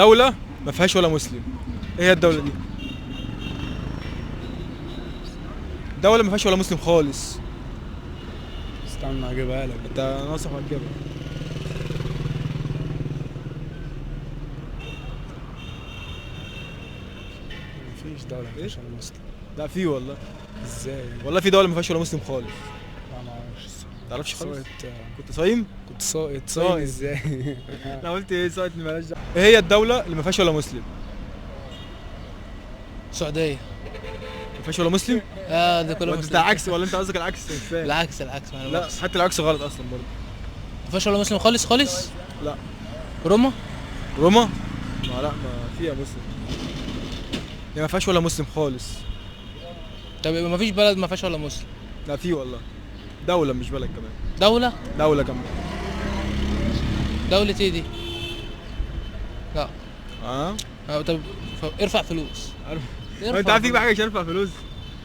دولة ما فيهاش ولا مسلم. ايه هي الدولة دي؟ دولة ما فيهاش ولا مسلم خالص. استنى اجيبها لك. انت ناصح هتجيبها. مفيش دولة مفيش ولا مسلم. لا في والله. ازاي؟ والله في دولة ما فيهاش ولا مسلم خالص. لا ما اعرفش. ما تعرفش خالص؟ ساقط. كنت صايم؟ كنت ساقط ساقط. ازاي؟ انا قلت ايه ساقط مالهاش دعوة. ايه هي الدولة اللي ما فيهاش ولا مسلم؟ السعودية. ما فيهاش ولا مسلم؟ ده كله ولا انت مسلم. عكس ولا انت قصدك العكس؟ مش فاهم. العكس العكس ما انا لا بقصد. حتى العكس غلط اصلا برضه. ما فيهاش ولا مسلم خالص خالص. لا. روما. روما؟ ما لا ما فيها مسلم. هي ما فيهاش ولا مسلم خالص. طب يبقى ما فيش بلد ما فيهاش ولا مسلم. لا في والله. دولة مش بلد كمان. دولة. دولة كمان. دولة ايه دي؟ لا. طب ارفع فلوس. انت عارف تجيب حاجة عشان ارفع فلوس؟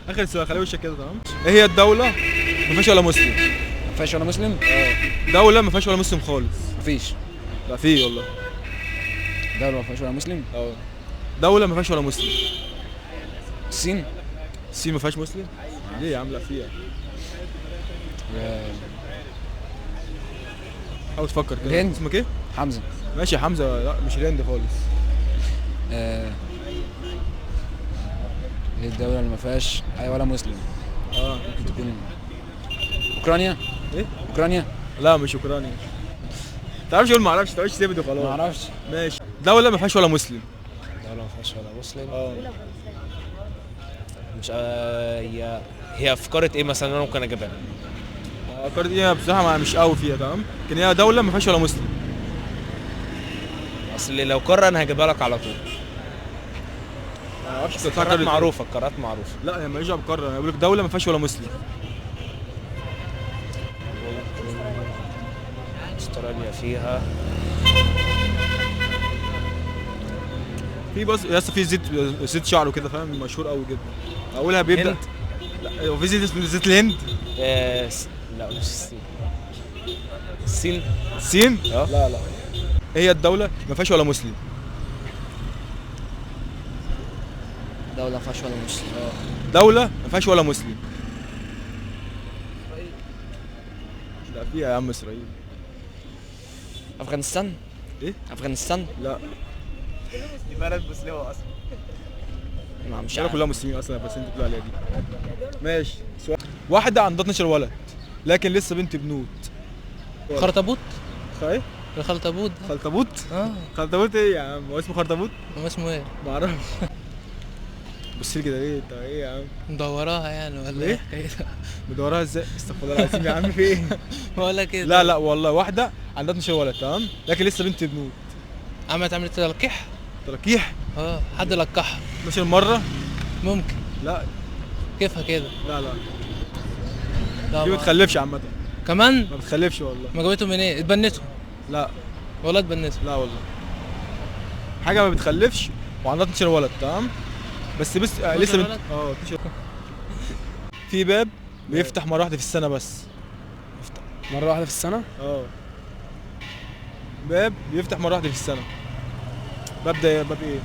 اخر سؤال خلي وشك كده تمام؟ ايه هي الدولة ما فيهاش ولا مسلم؟ ما فيهاش ولا مسلم؟ دولة ما فيهاش ولا مسلم خالص. مفيش. لا في والله. دولة ما فيهاش ولا مسلم؟ دولة ما فيهاش ولا مسلم. الصين؟ الصين ما فيهاش مسلم؟ ليه يا عم؟ لا فيها. حاول تفكر كده. الهند. اسمك ايه؟ حمزة. ماشي يا حمزة. لا مش الهند خالص. ايه الدولة اللي ما فيهاش اي ولا مسلم؟ ممكن تكون اوكرانيا؟ ايه؟ اوكرانيا؟ لا مش اوكرانيا. تعرفش اقول ما اعرفش تقولش سيبت وخلاص. ما اعرفش. ماشي. دولة ما فيهاش ولا مسلم. دولة ما فيهاش ولا مسلم؟ مش هي في قارة ايه مثلا انا ممكن اجيبها؟ القارة دي بصراحة مش قوي فيها تمام؟ لكن هي دولة ما فيهاش ولا مسلم. اصل لو قارة انا هجيبها لك على طول. ما اعرفش القارات معروفة القارات معروفة. لا هي ماليش دعوة بالقارة، انا بقول لك دولة ما فيهاش ولا مسلم. استراليا فيها. في بص يا اسطى في زيت شعر وكده فاهم مشهور قوي جدا. اولها بيبدأ. هند. لا هو في زيت اسمه زيت الهند. لا مش الصين. الصين. الصين؟ اه. لا. هي الدولة ما فيهاش ولا مسلم. دولة ما فيهاش ولا مسلم. دولة ما فيهاش ولا مسلم. لا فيها يا عم اسرائيل. افغانستان. ايه؟ افغانستان. لا دي بلد مسلمة اصلا. مش الشارع عارف. كلها مسلمين اصلا بس انت بتقول عليها دي. ماشي. سؤال. واحدة عندها 12 ولد لكن لسه بنت بنوت. خرطبوط. ايه؟ الخلطبوط ده. خلطبوط؟ خلطبوط ايه يا عم؟ هو اسمه خرطبوط؟ هو اسمه ايه؟ ما اعرفش. بص لي كده ايه انت ايه يا عم؟ مدوراها يعني ولا ايه؟ مدورها ازاي؟ استغفر الله العظيم يا عم في ايه؟ بقول لك ايه؟ لا والله واحدة عندها 12 ولد تمام؟ لكن لسه بنت بنوت. عملت تلقيح. تلقيح؟ حد لقحها 12 مرة؟ ممكن. لا كيفها كده؟ لا لا دي ما بتخلفش عامة. كمان؟ ما بتخلفش والله. ما جابتهم من ايه؟ اتبنتهم. لا ولا اتبنتهم. لا والله. حاجة ما بتخلفش وعندها 12 ولد تمام؟ بس لسه بنت 12. في باب بيفتح مرة واحدة في السنة بس. مرة واحدة في السنة؟ باب بيفتح مرة واحدة في السنة. باب ده باب ايه؟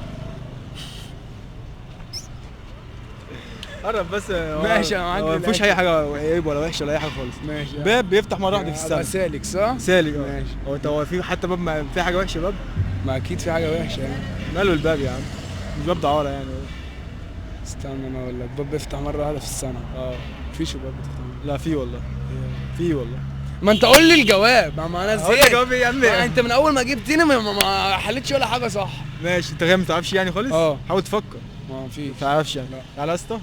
قرب بس. ماشي انا معاك. ما فيهوش اي حاجة عيب ولا وحشة ولا اي حاجة خالص. ماشي. باب بيفتح مرة واحدة في السنة. سالك صح؟ سالك. ماشي. هو في حتى باب في حاجة وحشة باب؟ ما اكيد في حاجة وحشة يعني. ماله الباب يا عم؟ مش باب دعارة يعني. استنى انا اقول لك باب بيفتح مرة واحدة في السنة. مفيش باب بيفتح مرة. لا في والله. في والله. ما انت قول لي الجواب. ما انا هقول لك زهقت. جواب ايه يا عم؟ انت من اول ما جبتني ما حلتش ولا حاجة صح. ماشي انت غير ما تعرفش يعني خالص؟ حاول تفكر. ما فيش. ما تعرفش يعني. تعالى يا اسطى.